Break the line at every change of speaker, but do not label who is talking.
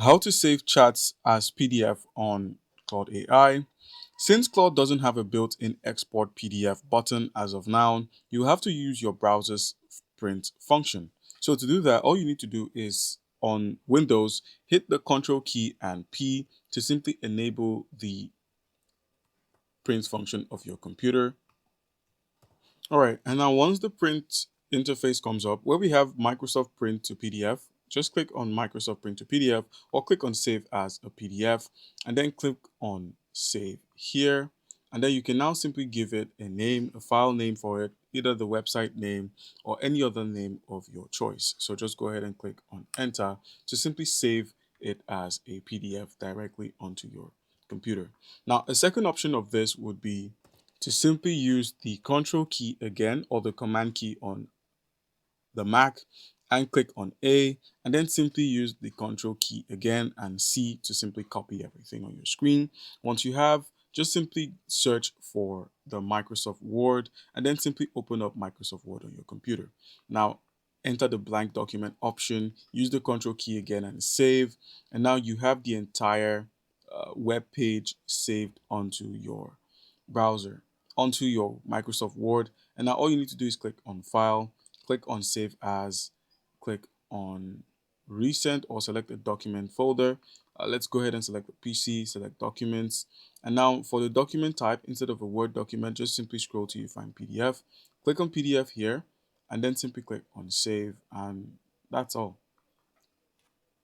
How to save chats as PDF on Claude AI. Since Claude doesn't have a built-in export PDF button as of now, you have to use your browser's print function. So to do that, all you need to do is on Windows, hit the Control key and P to simply enable the print function of your computer. All right, and now once the print interface comes up, where we have Microsoft Print to PDF, just click on Microsoft Print to PDF or click on Save as a PDF and then click on Save here. And then you can now simply give it a name, a file name for it, either the website name or any other name of your choice. So just go ahead and click on Enter to simply save it as a PDF directly onto your computer. Now, a second option of this would be to simply use the Control key again or the Command key on the Mac and click on A, and then simply use the Control key again and C to simply copy everything on your screen. Once you have, just simply search for the Microsoft Word and then simply open up Microsoft Word on your computer. Now, enter the blank document option, use the Control key again and save, and now you have the entire web page saved onto your browser, onto your Microsoft Word. And now all you need to do is click on File, click on Save As, click on Recent or select a document folder. Let's go ahead and select the PC, select Documents. And now for the document type, instead of a Word document, just simply scroll till you find PDF. Click on PDF here and then simply click on Save, and that's all.